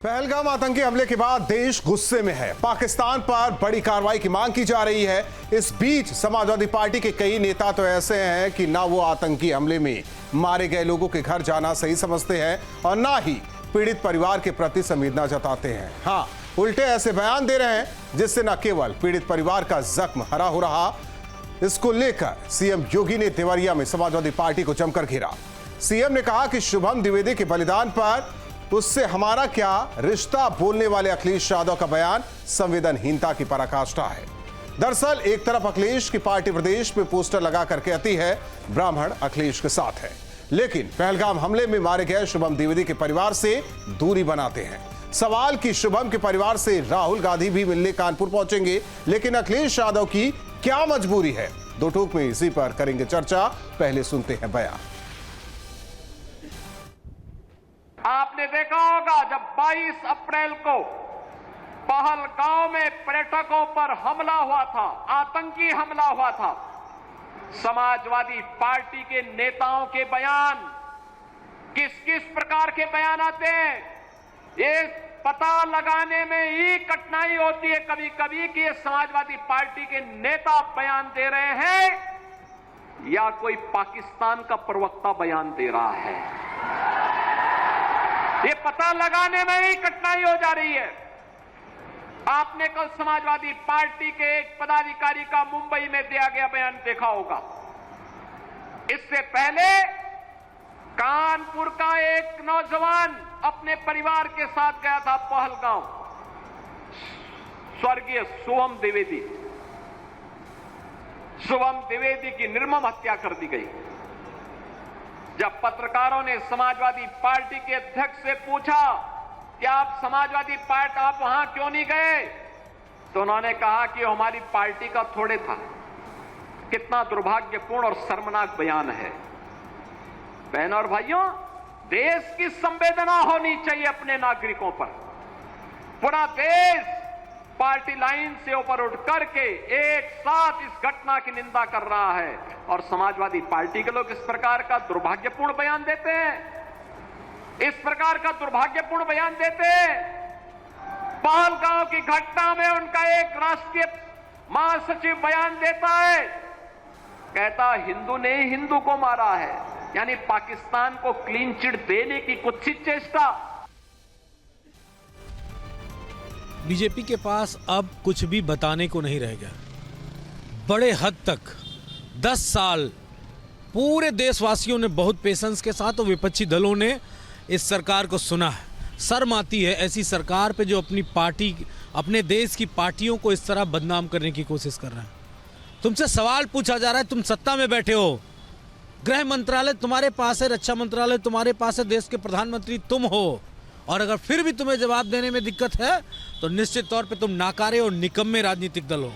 पहलगाम आतंकी हमले के बाद देश गुस्से में है। पाकिस्तान पर बड़ी कार्रवाई की मांग की जा रही है। इस बीच समाजवादी पार्टी के कई नेता तो ऐसे हैं कि ना वो आतंकी हमले में मारे गए लोगों के घर जाना सही समझते हैं और ना ही पीड़ित परिवार के प्रति संवेदना जताते हैं। हाँ, उल्टे ऐसे बयान दे रहे हैं जिससे न केवल पीड़ित परिवार का जख्म हरा हो रहा। इसको लेकर सीएम योगी ने देवरिया में समाजवादी पार्टी को जमकर घेरा। सीएम ने कहा कि शुभम द्विवेदी के बलिदान पर उससे हमारा क्या रिश्ता बोलने वाले अखिलेश यादव का बयान संवेदनहीनता की पराकाष्ठा है। दरअसल एक तरफ अखिलेश की पार्टी प्रदेश में पोस्टर लगाकर कहती है ब्राह्मण अखिलेश के साथ है, लेकिन पहलगाम हमले में मारे गए शुभम द्विवेदी के परिवार से दूरी बनाते हैं। सवाल कि शुभम के परिवार से राहुल गांधी भी मिलने कानपुर पहुंचेंगे, लेकिन अखिलेश यादव की क्या मजबूरी है? दो टूक में इसी पर करेंगे चर्चा। पहले सुनते हैं बयान। आपने देखा होगा जब 22 अप्रैल को पहलगाम में पर्यटकों पर हमला हुआ था, आतंकी हमला हुआ था, समाजवादी पार्टी के नेताओं के बयान किस किस प्रकार के बयान आते हैं, ये पता लगाने में ही कठिनाई होती है कभी कभी कि ये समाजवादी पार्टी के नेता बयान दे रहे हैं या कोई पाकिस्तान का प्रवक्ता बयान दे रहा है। ये पता लगाने में ही कठिनाई हो जा रही है। आपने कल समाजवादी पार्टी के एक पदाधिकारी का मुंबई में दिया गया बयान देखा होगा। इससे पहले कानपुर का एक नौजवान अपने परिवार के साथ गया था पहलगाम, स्वर्गीय शुभम द्विवेदी। शुभम द्विवेदी की निर्मम हत्या कर दी गई। जब पत्रकारों ने समाजवादी पार्टी के अध्यक्ष से पूछा कि आप समाजवादी पार्टी आप वहां क्यों नहीं गए, तो उन्होंने कहा कि हमारी पार्टी का थोड़े था। कितना दुर्भाग्यपूर्ण और शर्मनाक बयान है। बहनों और भाइयों, देश की संवेदना होनी चाहिए अपने नागरिकों पर। पूरा देश पार्टी लाइन से ऊपर उठ करके एक साथ इस घटना की निंदा कर रहा है और समाजवादी पार्टी के लोग इस प्रकार का दुर्भाग्यपूर्ण बयान देते हैं, इस प्रकार का दुर्भाग्यपूर्ण बयान देते हैं। पहलगाम की घटना में उनका एक राष्ट्रीय महासचिव बयान देता है, कहता हिंदू ने हिंदू को मारा है, यानी पाकिस्तान को क्लीन चिट देने की कुत्सित चेष्टा। बीजेपी के पास अब कुछ भी बताने को नहीं रह गया। बड़े हद तक 10 साल पूरे देशवासियों ने बहुत पेशेंस के साथ और विपक्षी दलों ने इस सरकार को सुना है। शर्म आती है ऐसी सरकार पे जो अपनी पार्टी, अपने देश की पार्टियों को इस तरह बदनाम करने की कोशिश कर रहा है। तुमसे सवाल पूछा जा रहा है, तुम सत्ता में बैठे हो, गृह मंत्रालय तुम्हारे पास है, रक्षा मंत्रालय तुम्हारे पास है, देश के प्रधानमंत्री तुम हो, और अगर फिर भी तुम्हें जवाब देने में दिक्कत है तो निश्चित तौर पे तुम नाकारे और निकम्मे राजनीतिक दल हो।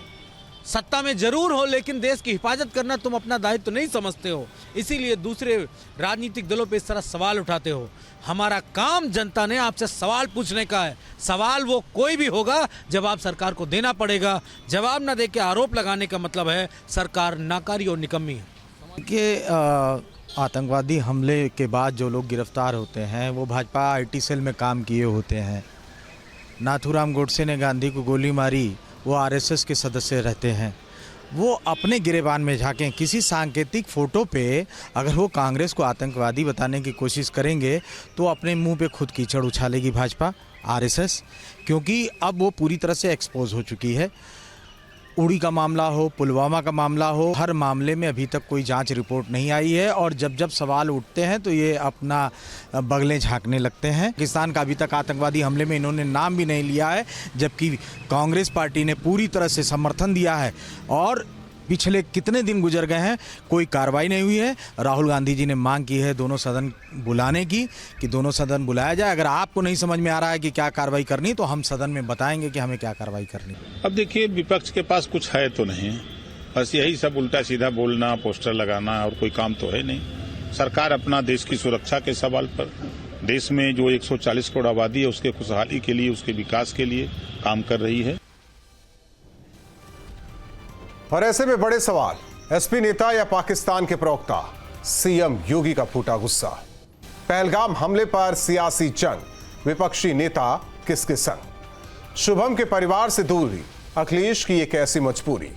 सत्ता में जरूर हो लेकिन देश की हिफाजत करना तुम अपना दायित्व नहीं समझते हो, इसीलिए दूसरे राजनीतिक दलों पे इस तरह सवाल उठाते हो। हमारा काम जनता ने आपसे सवाल पूछने का है। सवाल वो कोई भी होगा, जवाब सरकार को देना पड़ेगा। जवाब ना दे के आरोप लगाने का मतलब है सरकार नाकारी और निकम्मी है। कि आतंकवादी हमले के बाद जो लोग गिरफ्तार होते हैं वो भाजपा आईटी सेल में काम किए होते हैं। नाथूराम गोडसे ने गांधी को गोली मारी, वो आरएसएस के सदस्य रहते हैं। वो अपने गिरेबान में झांकें। किसी सांकेतिक फ़ोटो पे अगर वो कांग्रेस को आतंकवादी बताने की कोशिश करेंगे तो अपने मुंह पे खुद कीचड़ उछालेगी भाजपा, आरएसएस, क्योंकि अब वो पूरी तरह से एक्सपोज हो चुकी है। उड़ी का मामला हो, पुलवामा का मामला हो, हर मामले में अभी तक कोई जांच रिपोर्ट नहीं आई है और जब जब सवाल उठते हैं तो ये अपना बगलें झांकने लगते हैं। पाकिस्तान का अभी तक आतंकवादी हमले में इन्होंने नाम भी नहीं लिया है, जबकि कांग्रेस पार्टी ने पूरी तरह से समर्थन दिया है और पिछले कितने दिन गुजर गए हैं, कोई कार्रवाई नहीं हुई है। राहुल गांधी जी ने मांग की है दोनों सदन बुलाने की, कि दोनों सदन बुलाया जाए। अगर आपको नहीं समझ में आ रहा है कि क्या कार्रवाई करनी तो हम सदन में बताएंगे कि हमें क्या कार्रवाई करनी। अब देखिए, विपक्ष के पास कुछ है तो नहीं, बस यही सब उल्टा सीधा बोलना, पोस्टर लगाना, और कोई काम तो है नहीं। सरकार अपना देश की सुरक्षा के सवाल पर, देश में जो 140 करोड़ आबादी है उसके खुशहाली के लिए, उसके विकास के लिए काम कर रही है। और ऐसे में बड़े सवाल, एसपी नेता या पाकिस्तान के प्रवक्ता? सीएम योगी का फूटा गुस्सा। पहलगाम हमले पर सियासी जंग, विपक्षी नेता किसके संग? शुभम के परिवार से दूरी, अखिलेश की एक ऐसी मजबूरी।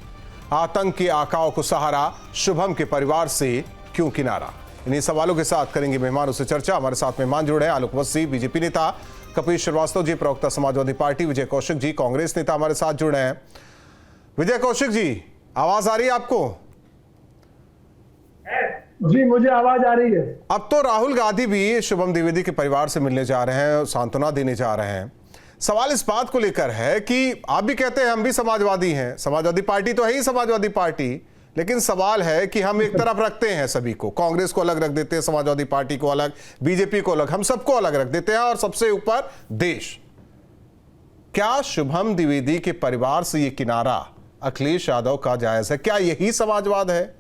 आतंक के आकाओं को सहारा, शुभम के परिवार से क्यों किनारा? इन्हीं सवालों के साथ करेंगे मेहमानों से चर्चा। हमारे साथ मेहमान जुड़े हैं आलोक वस्सी, बीजेपी नेता, कपिल श्रीवास्तव जी, प्रवक्ता समाजवादी पार्टी, विजय कौशिक जी, कांग्रेस नेता हमारे साथ जुड़े हैं। विजय कौशिक जी, आवाज आ रही है आपको? जी, मुझे आवाज आ रही है। अब तो राहुल गांधी भी शुभम द्विवेदी के परिवार से मिलने जा रहे हैं, सांत्वना देने जा रहे हैं। सवाल इस बात को लेकर है कि आप भी कहते हैं हम भी समाजवादी हैं, समाजवादी पार्टी तो है ही समाजवादी पार्टी, लेकिन सवाल है कि हम एक तरफ रखते हैं सभी को, कांग्रेस को अलग रख देते हैं, समाजवादी पार्टी को अलग, बीजेपी को अलग, हम सबको अलग रख देते हैं और सबसे ऊपर देश। क्या शुभम द्विवेदी के परिवार से ये किनारा अखिलेश यादव का जायज है? क्या यही समाजवाद है,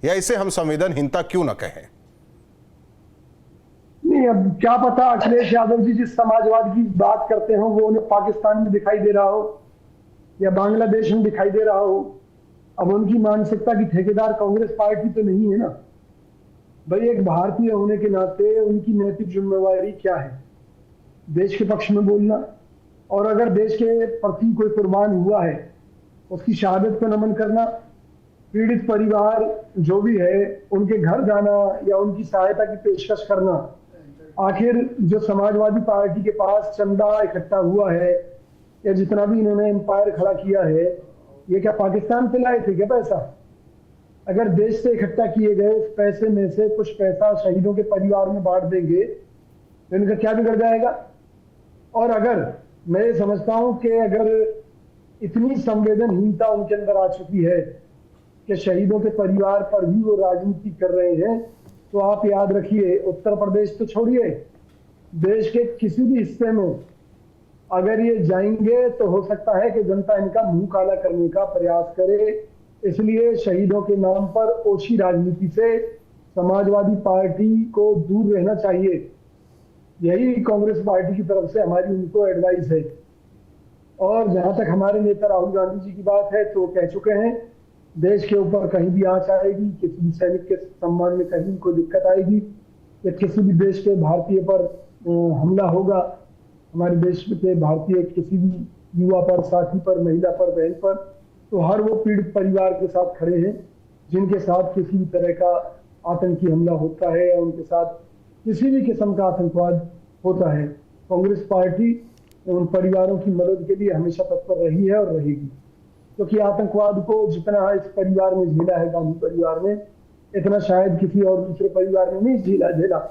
या इसे हम संवेदनहीनता क्यों न कहें? नहीं, अब क्या पता अखिलेश यादव जी जिस समाजवाद की बात करते हो वो उन्हें पाकिस्तान में दिखाई दे रहा हो या बांग्लादेश में दिखाई दे रहा हो। अब उनकी मानसिकता की ठेकेदार कांग्रेस पार्टी तो नहीं है ना भाई। एक भारतीय होने के नाते उनकी नैतिक जिम्मेवारी क्या है? देश के पक्ष में बोलना, और अगर देश के प्रति कोई कुर्बान हुआ है उसकी शहादत को नमन करना, पीड़ित परिवार जो भी है उनके घर जाना या उनकी सहायता की पेशकश करना। आखिर जो समाजवादी पार्टी के पास चंदा इकट्ठा हुआ है या जितना भी इन्होंने एम्पायर खड़ा किया है, ये क्या पाकिस्तान पे लाए थे क्या पैसा? अगर देश से इकट्ठा किए गए उस पैसे में से कुछ पैसा शहीदों के परिवार में बांट देंगे तो इनका क्या बिगड़ जाएगा? और अगर मैं ये समझता हूं कि अगर इतनी संवेदनहीनता उनके अंदर आ चुकी है कि शहीदों के परिवार पर भी वो राजनीति कर रहे हैं, तो आप याद रखिए, उत्तर प्रदेश तो छोड़िए, देश के किसी भी हिस्से में अगर ये जाएंगे तो हो सकता है कि जनता इनका मुंह काला करने का प्रयास करे। इसलिए शहीदों के नाम पर ओछी राजनीति से समाजवादी पार्टी को दूर रहना चाहिए। यही कांग्रेस पार्टी की तरफ से हमारी उनको एडवाइस है। और जहां तक हमारे नेता राहुल गांधी जी की बात है तो कह चुके हैं, देश के ऊपर कहीं भी आंच आएगी, किसी भी सैनिक के सम्मान में कहीं कोई दिक्कत आएगी या किसी भी देश के भारतीय पर हमला होगा, हमारे देश के भारतीय किसी भी युवा पर, साथी पर, महिला पर, बहन पर, तो हर वो पीड़ित परिवार के साथ खड़े हैं जिनके साथ किसी भी तरह का आतंकी हमला होता है या उनके साथ किसी भी किस्म का आतंकवाद होता है। कांग्रेस पार्टी उन परिवारों की मदद के लिए हमेशा तत्पर रही है और रहेगी, क्योंकि आतंकवाद को जितना इस परिवार में झेला है, गांधी परिवार ने, इतना शायद किसी और दूसरे परिवार में नहीं झेला।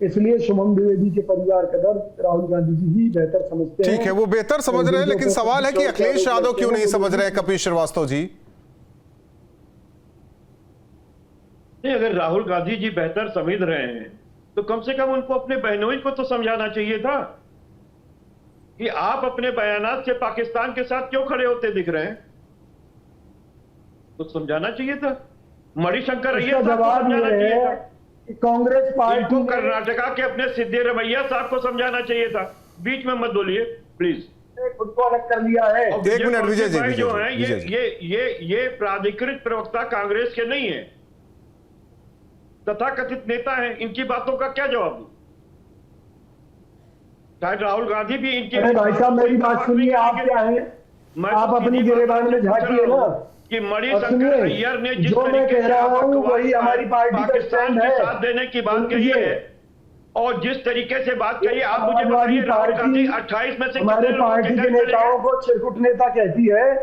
इसलिए शुभम द्विवेदी के परिवार का दर्द राहुल गांधी जी ही बेहतर समझते हैं। ठीक है, वो बेहतर समझ रहे हैं, लेकिन सवाल है कि अखिलेश यादव क्यों नहीं समझ रहे हैं? कपिल श्रीवास्तव जी, नहीं, अगर राहुल गांधी जी बेहतर समझ रहे हैं तो कम से कम उनको अपने बहनोई को तो समझाना चाहिए था कि आप अपने बयानात से पाकिस्तान के साथ क्यों खड़े होते दिख रहे हैं। तो समझाना चाहिए था। मणिशंकर अय्यर साहब को समझाना चाहिए था। कांग्रेस पार्टी इनको कर्नाटका के अपने सिद्धरमैया साहब को समझाना चाहिए था। बीच में मत बोलिए प्लीज। खुद को अलग कर लिया है। एक मिनट विजय जी, जो है ये प्राधिकृत प्रवक्ता कांग्रेस के नहीं है, तथाकथित नेता हैं। इनकी बातों का क्या जवाब दूं? शायद राहुल गांधी भी इनकी। अरे भाई साहब, मेरी बात सुनिए। आप क्या है, आप अपनी गिरेबान में झांकिए ना कि मणिशंकर अय्यर ने जिस जो मैं कह रहा हूँ वही हमारी पार्टी का पाकिस्तान स्टैंड के है। साथ देने की बात कही है और जिस तरीके से बात कही, आप मुझे बताइए राहुल गांधी 28 में से हमारे पार्टी के नेताओं को चिरकुट नेता कहती है,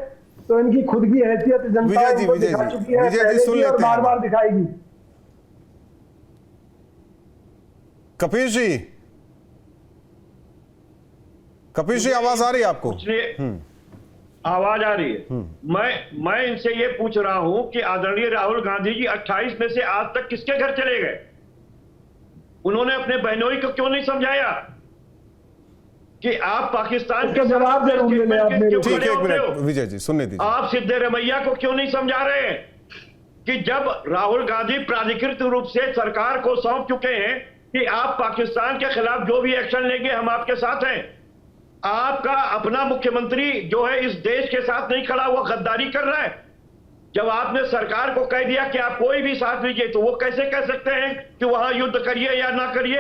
तो इनकी खुद की हैसियत जनता को दिखा चुकी है पहले और बार बार दिखाएगी। कपिल जी, आवाज आ रही है आपको? आवाज आ रही है। मैं इनसे ये पूछ रहा हूं कि आदरणीय राहुल गांधी जी 28 में से आज तक किसके घर चले गए? उन्होंने अपने बहनोई को क्यों नहीं समझाया कि आप पाकिस्तान के जवाब जरूर लेने आप मेरे। ठीक है, एक मिनट विजय जी, सुनने दीजिए। आप सिद्धरमैया को क्यों नहीं समझा रहे हैं कि जब राहुल गांधी प्राधिकृत रूप से सरकार को सौंप चुके हैं कि आप पाकिस्तान के खिलाफ जो भी एक्शन लेंगे हम आपके साथ हैं, आपका अपना मुख्यमंत्री जो है इस देश के साथ नहीं खड़ा हुआ, गद्दारी कर रहा है। जब आपने सरकार को कह दिया कि आप कोई भी साथ लीजिए, तो वो कैसे कह सकते हैं कि वहां युद्ध करिए या ना करिए?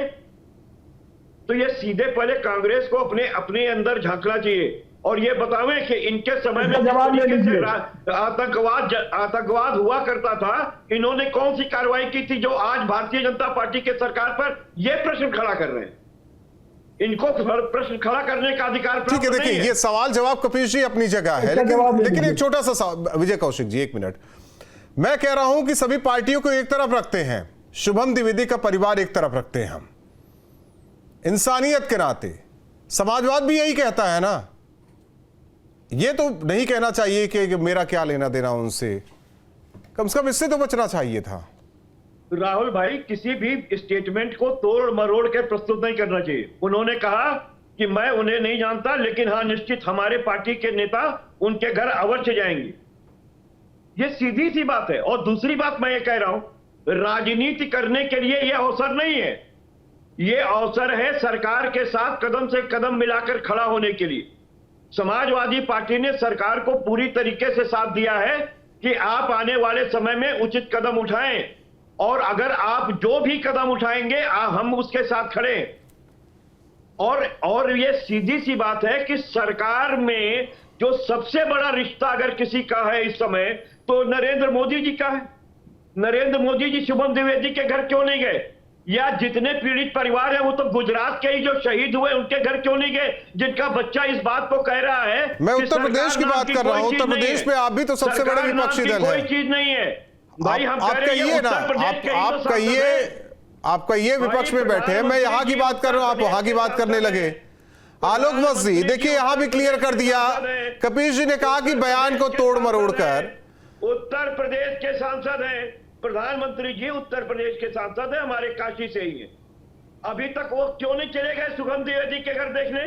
तो ये सीधे पहले कांग्रेस को अपने अंदर झांकना चाहिए और ये बतावें कि इनके समय में जवाब ले लीजिए। आतंकवाद हुआ करता था, इन्होंने कौन सी कार्रवाई की थी जो आज भारतीय जनता पार्टी के सरकार पर ये प्रश्न खड़ा कर रहे हैं? इनको प्रश्न खड़ा करने का अधिकार ठीक है, देखिए ये सवाल जवाब कपीश जी अपनी जगह है, लेकिन एक छोटा सा विजय कौशिक जी, एक मिनट। मैं कह रहा हूं कि सभी पार्टियों को एक तरफ रखते हैं, शुभम द्विवेदी का परिवार एक तरफ रखते हैं हम, इंसानियत के नाते। समाजवाद भी यही कहता है ना, ये तो नहीं कहना चाहिए कि मेरा क्या लेना देना उनसे, कम से कम इससे तो बचना चाहिए था। राहुल भाई, किसी भी स्टेटमेंट को तोड़ मरोड़ के प्रस्तुत नहीं करना चाहिए। उन्होंने कहा कि मैं उन्हें नहीं जानता, लेकिन हाँ निश्चित हमारे पार्टी के नेता उनके घर अवश्य जाएंगे। ये सीधी सी बात है। और दूसरी बात मैं ये कह रहा हूं, राजनीति करने के लिए यह अवसर नहीं है, यह अवसर है सरकार के साथ कदम से कदम मिलाकर खड़ा होने के लिए। समाजवादी पार्टी ने सरकार को पूरी तरीके से साथ दिया है कि आप आने वाले समय में उचित कदम उठाएं, और अगर आप जो भी कदम उठाएंगे हम उसके साथ खड़े हैं। और ये सीधी सी बात है कि सरकार में जो सबसे बड़ा रिश्ता अगर किसी का है इस समय, तो नरेंद्र मोदी जी का है। नरेंद्र मोदी जी शुभम द्विवेदी के घर क्यों नहीं गए? या जितने पीड़ित परिवार हैं वो तो गुजरात के ही जो शहीद हुए उनके घर क्यों नहीं गए, जिनका बच्चा इस बात को कह रहा है? मैं उत्तर प्रदेश की बात कर रहा हूं। उत्तर प्रदेश में आप भी तो सबसे बड़े विपक्षी दल है। कोई चीज नहीं है भाई, हम आप कहिए ना, आप कहिए विपक्ष में बैठे हैं, मैं यहां की बात कर रहा हूं, आप वहां की बात करने लगे। आलोक मस्जी, देखिए यहां भी क्लियर कर दिया, कपीश जी ने कहा कि बयान को तोड़ मरोड़ कर। उत्तर प्रदेश के सांसद हैं, प्रधानमंत्री जी उत्तर प्रदेश के सांसद हैं, हमारे काशी से ही हैं। अभी तक वो क्यों नहीं चले गए शुभम द्विवेदी के घर देखने?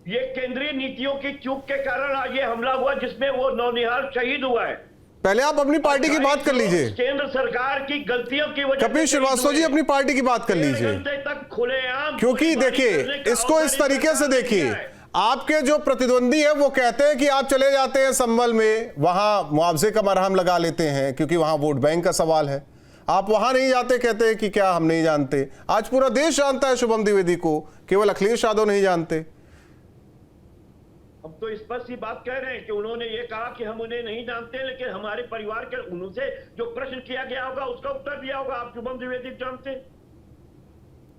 ये केंद्रीय नीतियों की चूक के कारण आज ये हमला हुआ जिसमें वो नौनिहाल शहीद हुआ है। पहले आप अपनी पार्टी की बात कर लीजिए। केंद्र सरकार की गलतियों की वजह कपिल श्रीवास्तव जी अपनी पार्टी की बात कर लीजिए, तक खुलेआम, क्योंकि देखिए इसको इस तरीके से देखिए, आपके जो प्रतिद्वंदी है वो कहते हैं कि आप चले जाते हैं संभल में, वहां मुआवजे का मरहम लगा लेते हैं क्योंकि वहां वोट बैंक का सवाल है। आप वहां नहीं जाते, कहते हैं कि क्या हम नहीं जानते। आज पूरा देश जानता है शुभम द्विवेदी को, केवल अखिलेश यादव नहीं जानते। हम तो स्पष्ट ही बात कह रहे हैं कि उन्होंने ये कहा कि हम उन्हें नहीं जानते, लेकिन हमारे परिवार के उनसे जो प्रश्न किया गया होगा उसका उत्तर दिया होगा। आप शुभम द्विवेदी जानते?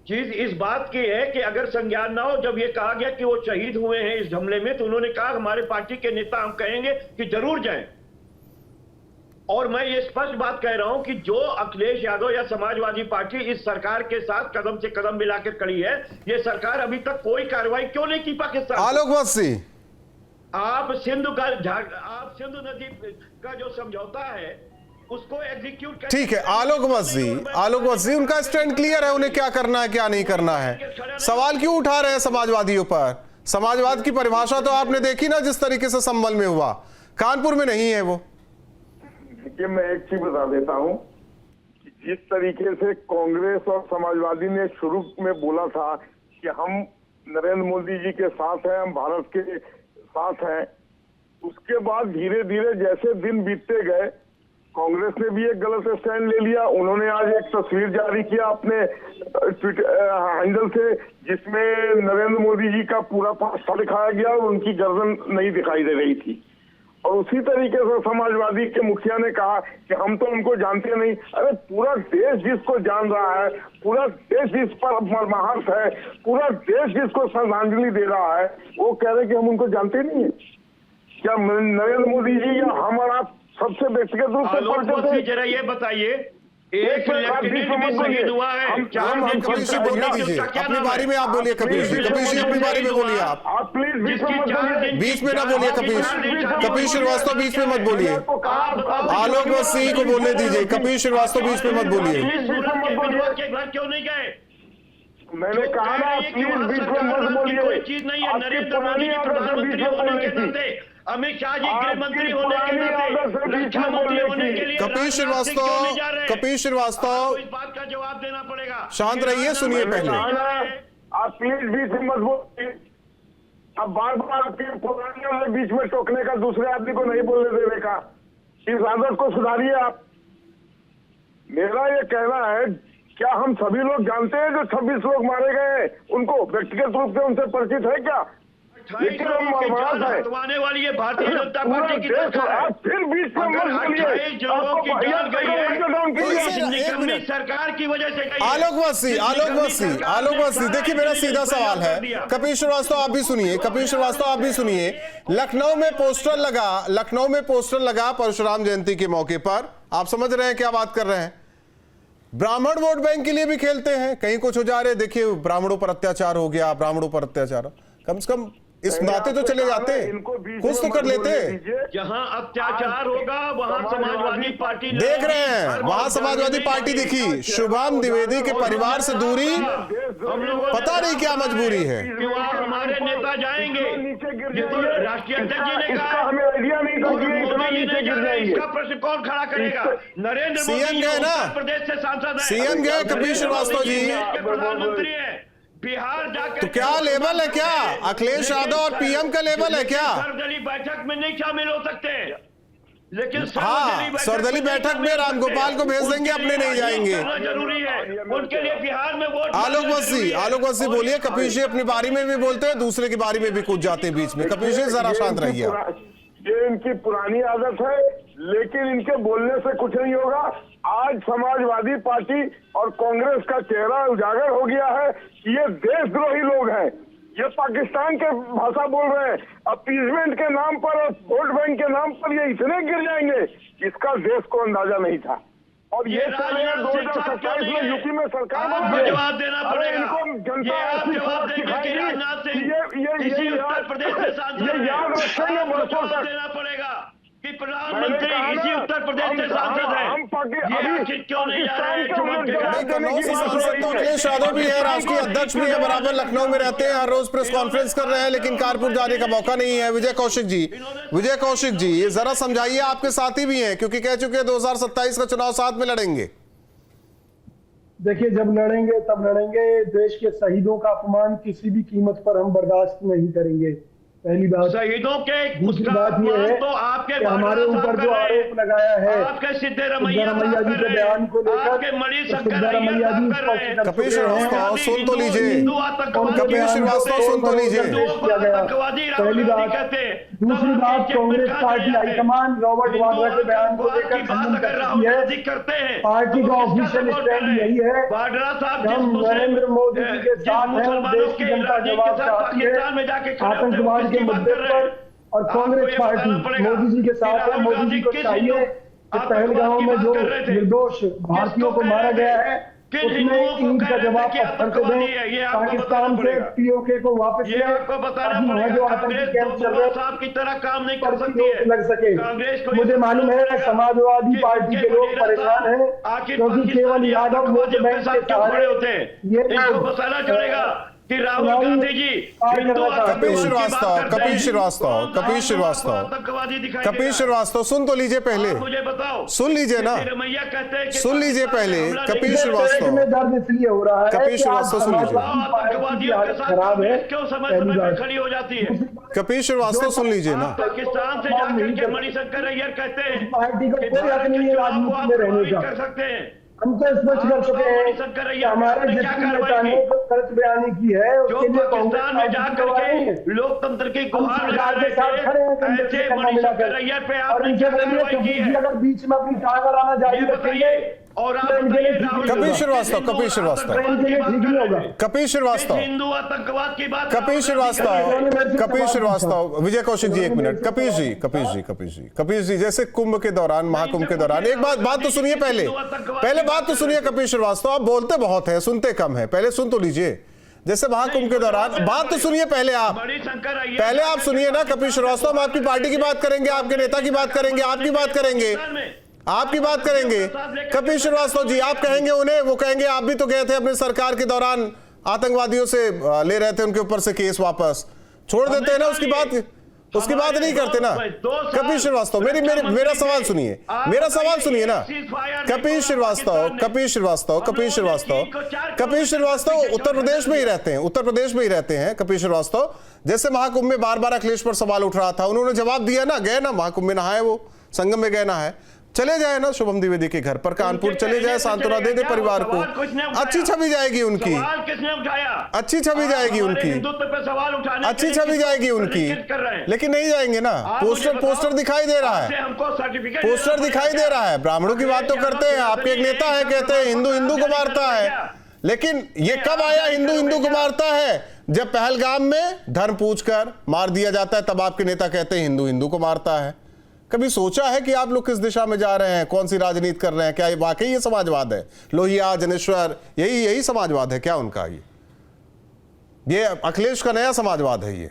चीज इस बात की है कि अगर संज्ञान ना हो, जब ये कहा गया कि वो शहीद हुए हैं इस हमले में, तो उन्होंने कहा हमारे पार्टी के नेता हम कहेंगे कि जरूर जाएं। और मैं ये स्पष्ट बात कह रहा हूं कि जो अखिलेश यादव या समाजवादी पार्टी इस सरकार के साथ कदम से कदम मिलाकर खड़ी है, ये सरकार अभी तक कोई कार्रवाई क्यों नहीं की पाकिस्तान? आलोक मस्जी, आप सिंधु नदी का जो समझौता है उसको एग्जीक्यूट कर, ठीक है। आलोक मस्जी उनका स्टैंड क्लियर है, उन्हें क्या करना है क्या नहीं करना है। सवाल क्यों उठा रहे हैं समाजवादियों पर? समाजवाद की परिभाषा तो आपने देखी ना, जिस तरीके से संभल में हुआ, कानपुर में नहीं है वो। देखिए, मैं एक चीज बता देता हूं कि जिस तरीके से कांग्रेस और समाजवादी ने शुरू में बोला था कि हम नरेंद्र मोदी जी के साथ हैं, हम भारत के साथ हैं, उसके बाद धीरे धीरे जैसे दिन बीतते गए, कांग्रेस ने भी एक गलत स्टैंड ले लिया। उन्होंने आज एक तस्वीर जारी किया अपने ट्विटर हैंडल से, जिसमें नरेंद्र मोदी जी का पूरा पासा दिखाया गया और उनकी गर्दन नहीं दिखाई दे रही थी। और उसी तरीके से समाजवादी के मुखिया ने कहा कि हम तो उनको जानते नहीं। अरे पूरा देश जिसको जान रहा है, पूरा देश जिस पर मर्माहत है, पूरा देश जिसको श्रद्धांजलि दे रहा है, वो कह रहे कि हम उनको जानते नहीं है। क्या नरेंद्र मोदी जी या हम और आप सबसे व्यक्तिगत रूप से परिचित हैं? जरा ये बताइए, एक लेफ्टिनेंट भी शहीद हुआ है। कपिल जी बोलने दीजिए, अपनी बारी में आप बोलिए। कपिल जी अपनी बारी में बोलिए। आप प्लीज बीच में ना बोलिए। कपिल श्रीवास्तव बीच में मत बोलिए। आलोक मस्जी को बोलने दीजिए। कपिल श्रीवास्तव बीच में मत बोलिए। क्यों नहीं गए? मैंने कहा ना, प्लीज बीच में मत बोलिए। कोई चीज नहीं है। नरेंद्र मोदी जी प्रधानमंत्री होने के नाते, अमित शाह जी गृह मंत्री होने के नाते, रक्षा मंत्री होने के लिए कपिल श्रीवास्तव इस बात का जवाब देना पड़ेगा। शांत रहिए, सुनिए पहले। आप प्लीज बीच में मत बोलिए। अब बार बार आपके पुरानियों में बीच में टोकने का, दूसरे आदमी को नहीं बोलने देने का, इस आदत को सुधारिए आप। मेरा ये कहना है क्या हम सभी लोग जानते हैं जो 26 लोग मारे गए हैं उनको व्यक्तिगत रूप से उनसे परिचित है क्या? लेकिन हम मरमरात है हटवाने वाली ये भारतीय जनता पार्टी की देश सरकार है। आप फिर बीच में अगर मत बोलिए। 28 लोगों की जान गई है एक निकम्मी मिनट। सरकार की वजह से गई है। आलोक देखिए मेरा सीधा सवाल है, कपिल श्रीवास्तव आप भी सुनिए। लखनऊ में पोस्टर लगा परशुराम जयंती के मौके पर, आप समझ रहे हैं क्या बात कर रहे हैं? ब्राह्मण वोट बैंक के लिए भी खेलते हैं, कहीं कुछ हो जा रहे, देखिए ब्राह्मणों पर अत्याचार हो गया, कम से कम इस नाते तो चले जाते, कुछ तो कर लेते। जहां अत्याचार होगा वहां समाजवादी पार्टी देख रहे हैं वहां समाजवादी पार्टी दिखी, शुभम द्विवेदी के परिवार से दूरी, हम लोगों पता नहीं क्या मजबूरी है। कि वहाँ हमारे नेता जाएंगे, नीचे गिर ये तो जाएंगे। राष्ट्रीय अध्यक्ष जी ने इसका कहा हमें आइडिया नहीं था कि ये इतना मोदी जी नीचे ने गिर जाना है, जाएंगे। इसका प्रश्न कौन खड़ा करेगा? नरेंद्र मोदी सीएम जी गए ना? उत्तर प्रदेश से सांसद है, सीएम गए कपिल श्रीवास्तव जी, देश के प्रधानमंत्री है, बिहार जाकर तो क्या लेवल है क्या? अखिलेश यादव और पीएम का लेवल है क्या? सर्वदलीय बैठक में नहीं शामिल हो सकते, लेकिन हाँ, सर्वदलीय बैठक में रामगोपाल को भेज देंगे, अपने नहीं जाएंगे। जरूरी है उनके लिए बिहार में वोट। आलोक वस्सी बोलिए। कपिल जी अपनी बारी में भी बोलते हैं, दूसरे की बारी में भी कूद जाते हैं बीच में। कपिल जी जरा शांत रहिए आप। ये इनकी पुरानी आदत है, लेकिन इनके बोलने से कुछ नहीं होगा। आज समाजवादी पार्टी और कांग्रेस का चेहरा उजागर हो गया है कि ये देशद्रोही लोग हैं, ये पाकिस्तान के भाषा बोल रहे हैं, अपीजमेंट के नाम पर और वोट बैंक के नाम पर ये इतने गिर जाएंगे, इसका देश को अंदाजा नहीं था। और ये साले 2027 में यूपी में सरकार आपको जवाब देना पड़ेगा। इनको जनता ये आप ऐसी जवाब सोच देंगे कि सिखाएगी राजनाथ कि सिंह इसी उत्तर प्रदेश से सांसद ये हैं। याद रखेंगे आपको बरसों जवाब तक। देना पड़ेगा कि मैंने प्रधानमंत्री कहा इसी ना, उत्तर प्रदेश से सांसद हैं। ये आखिर क्यों नहीं जा रहे हैं चुनाव के पाकिस्तान बाद? के कन्नौज से सांसद तो अखिलेश यादव भी है, राष्ट्रीय अध्यक्ष भी है, बराबर लखनऊ में रहते हैं, हर रोज प्रेस कॉन्फ्रेंस कर रहे हैं, लेकिन कारपुर जाने का मौका नहीं है। विजय कौशिक जी ये जरा समझाइए, आपके साथी भी हैं क्योंकि कह चुके हैं 2027 का चुनाव साथ में लड़ेंगे। देखिए, जब लड़ेंगे तब लड़ेंगे। देश के शहीदों का अपमान किसी भी कीमत पर हम बर्दाश्त नहीं करेंगे, पहली बात। शहीदों के दूसरी उसका बात ये है तो आपके कि हमारे ऊपर जो आरोप लगाया है आपके सिद्धरमैया सिद्धरमैया जी के बयान को लेकर, आपके मणि शंकर सिद्धरमैया जी कर रहे हैं। कपिल श्रीवास्तव सुन तो लीजिए, कपिल श्रीवास्तव सुन तो लीजिए। पहली बात। दूसरी बात, Congress party high command Robert Vadra के बयान को लेकर खंडन करती है। पार्टी का ऑफिशियल स्टैंड यही है कि हम नरेंद्र मोदी जी के साथ हैं, देश की जनता जवाब चाहती है आतंकवाद के मुद्दे पर, और कांग्रेस पार्टी मोदी जी के साथ है। मोदी जी को चाहिए कि पहलगाम में जो निर्दोष भारतीयों को मारा गया है उसमें ईद का जवाब पत्थर से दें, पाकिस्तान से पीओके को वापस ये आपको बताना पड़ेगा। जो आतंकी कैंप चल रहे साहब की तरह काम नहीं कर पर सकती है लग सके। कांग्रेस को। मुझे मालूम है समाजवादी पार्टी के लोग परेशान हैं क्योंकि केवल यादव वोट बैंक के खड़े होते सहारे हैं। ये इनको बताना चलेगा कि राहुल गांधी जी हिंदू कपिल श्रीवास्तव सुन तो लीजिए पहले, मुझे बताओ, सुन लीजिए ना, सिद्धरमैया कहते हैं कि सुन लीजिए पहले। कपिल श्रीवास्तव में दर्द इसलिए हो रहा है कपिल कि श्रीवास्तव आज सुन लीजिए। समाजवादी पार्टी की आतंकवादियों के हालत साथ खराब है। क्यों समय पहली समय बात। पर खड़ी हो जाती है? कपिल श्रीवास्तव सुन लीजिए ना। पाकिस्तान से जाकर के मणिशंकर अय्यर कहते हैं पार्टी का कि कोई हक भारत नहीं के है चुनाव को राजनीति आप में रहने प्रभावित का। कर सकते हैं। हम तो स्पष्ट कर चुके हैं कि हमारे जितनी नेता ने गलत बयानी की है जो उसके लिए पाकिस्तान में जाकर के लोकतंत्र की गुहार लगा सरकार के साथ खड़े हैं रहे थे, ऐसे मणिशंकर अय्यर पे और आपने इनसे क्या बोलिए कार्रवाई की है? अगर बीच में अपनी टांग अड़ाना जारी ये रखेंगे बताइए। और आप बताइए राहुल कपिल गांधी श्रीवास्तव, हिंदू कपिल श्रीवास्तव। आतंकवाद की बात ठीक कर नहीं रहे होगा। थे। कपिल श्रीवास्तव हिंदू आतंकवाद की बात कपिल श्रीवास्तव विजय कौशिक जी एक मिनट। कपिल जी जैसे कुंभ के दौरान, महाकुंभ के दौरान, एक बात तो सुनिए पहले बात तो सुनिए कपिल श्रीवास्तव, आप बोलते बहुत है सुनते कम है, पहले सुन तो लीजिए। जैसे महाकुंभ के दौरान, बात तो सुनिए पहले आप सुनिए ना कपिल श्रीवास्तव। हम आपकी पार्टी की बात करेंगे, आपके नेता की बात करेंगे, आपकी बात करेंगे। कपिल श्रीवास्तव जी आप कहेंगे उन्हें, वो कहेंगे आप भी तो गए थे अपनी सरकार के दौरान आतंकवादियों से ले रहे थे उनके ऊपर से केस, वापस छोड़ देते हैं ना, उसकी बात नहीं करते ना। कपिल श्रीवास्तव मेरा सवाल सुनिए ना। कपिल श्रीवास्तव उत्तर प्रदेश में ही रहते हैं कपिल श्रीवास्तव। जैसे महाकुंभ में बार बार अखिलेश पर सवाल उठ रहा था, उन्होंने जवाब दिया ना, गए ना महाकुंभ में नहाए, वो संगम में गए ना है। चले जाए ना शुभम द्विवेदी के घर पर कानपुर, चले जाए, सांत्वना दे दे परिवार को, अच्छी छवि जाएगी उनकी, सवाल किसने उठाया? अच्छी छवि जाएगी उनकी, हिंदुत्व पे सवाल उठाने अच्छी छवि जाएगी उनकी, लेकिन नहीं जाएंगे ना। पोस्टर दिखाई दे रहा है, हमको सर्टिफिकेट पोस्टर दिखाई दे रहा है। ब्राह्मणों की बात तो करते हैं, आपके एक नेता है, कहते हैं हिंदू हिंदू को मारता है, लेकिन ये कब आया हिंदू हिंदू को मारता है? जब पहलगाम में धर्म पूछकर मार दिया जाता है, तब आपके नेता कहते हैं हिंदू हिंदू को मारता है। कभी सोचा है कि आप लोग किस दिशा में जा रहे हैं, कौन सी राजनीति कर रहे हैं? क्या ये वाकई ये समाजवाद है? लोहिया, जनेश्वर, यही समाजवाद है क्या उनका? ये अखिलेश का नया समाजवाद है? ये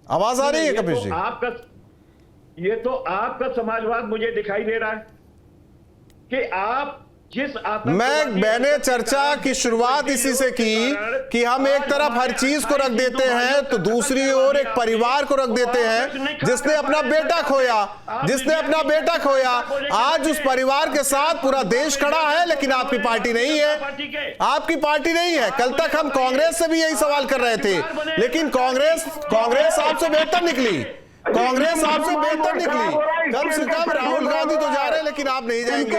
आवाज आ रही है कपिल जी? ये तो आपका समाजवाद मुझे दिखाई दे रहा है कि आप जिस मैंने चर्चा की शुरुआत इसी से की कि हम एक तरफ हर चीज को रख देते हैं तो दूसरी ओर एक परिवार को रख देते हैं जिसने अपना बेटा खोया, आज उस परिवार के साथ पूरा देश खड़ा है, लेकिन आपकी पार्टी नहीं है, आपकी पार्टी नहीं है। कल तक हम कांग्रेस से भी यही सवाल कर रहे थे, लेकिन कांग्रेस आपसे बेहतर निकली, कम से कम राहुल गांधी तो जा रहे हैं, लेकिन आप नहीं जाएंगे।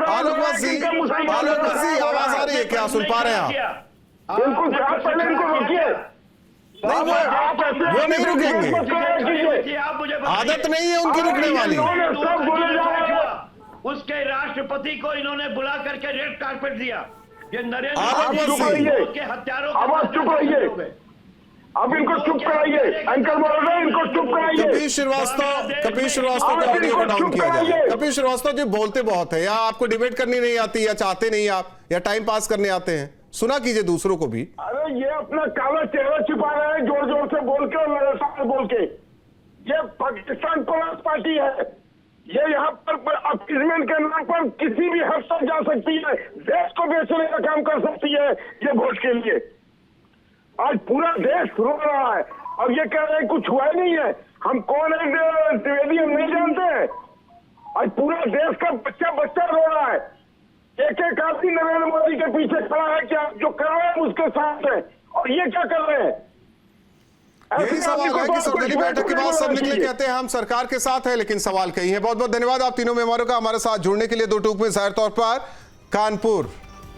आलोक वसी, आवाज आ रही है क्या? सुन पा रहे हैं आप? वो नहीं रुकेंगे, आदत नहीं है उनकी रुकने वाली। उसके राष्ट्रपति को इन्होंने बुला करके रेड कारपेट दिया। ये नरेंद्र मोदी के हत्यारों अब इनको चुप कराइए, एंकर महोदय, इनको चुप कराइए। कपिल श्रीवास्तव का ऑडियो को डाउन किया जाए। कपिल श्रीवास्तव जी बोलते बहुत है, या आपको डिबेट करनी नहीं आती, या चाहते नहीं आप, या टाइम पास करने आते हैं? सुना कीजिए दूसरों को भी। अरे ये अपना काला चेहरा छिपा रहे हैं जोर जोर से बोल के और लगातार बोल के। ये पाकिस्तान प्लस पार्टी है, ये यहाँ पर अपीजमेंट के नाम पर किसी भी हद तक जा सकती है, देश को बेचने का काम कर सकती है ये वोट के लिए। आज पूरा देश रो रहा है और ये कह रहे हैं कुछ हुआ ही नहीं है। हम कौन है द्विवेदी, हम नहीं जानते हैं। आज पूरा देश का बच्चा रो रहा है, एक आदमी नरेंद्र मोदी के पीछे खड़ा है कि आप जो कर रहे हैं उसके साथ है, और ये क्या कर रहे हैं? यही सवाल है कि सर्वदलीय बैठक के बाद सब निकले कहते हैं हम सरकार के साथ है, लेकिन सवाल कहीं है। बहुत बहुत धन्यवाद आप तीनों मेहमानों का हमारे साथ जुड़ने के लिए। दो टूक में जाहिर तौर पर कानपुर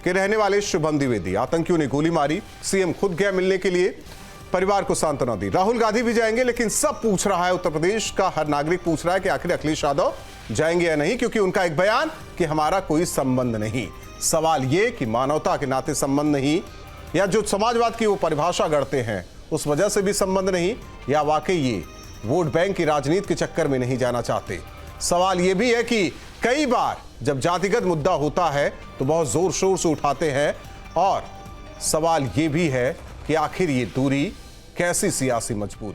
के रहने वाले शुभम द्विवेदी, आतंकियों ने गोली मारी, सीएम खुद गया मिलने के लिए, परिवार को सांत्वना दी। राहुल गांधी भी जाएंगे, लेकिन सब पूछ रहा है, उत्तर प्रदेश का हर नागरिक पूछ रहा है कि आखिर अखिलेश यादव जाएंगे या नहीं, क्योंकि उनका एक बयान कि हमारा कोई संबंध नहीं। सवाल यह कि मानवता के नाते संबंध नहीं, या जो समाजवाद की वो परिभाषा गढ़ते हैं उस वजह से भी संबंध नहीं, या वाकई ये वोट बैंक की राजनीति के चक्कर में नहीं जाना चाहते। सवाल यह भी है कि कई बार जब जातिगत मुद्दा होता है तो बहुत जोर शोर से उठाते हैं, और सवाल यह भी है कि आखिर ये दूरी कैसी सियासी मजबूरी।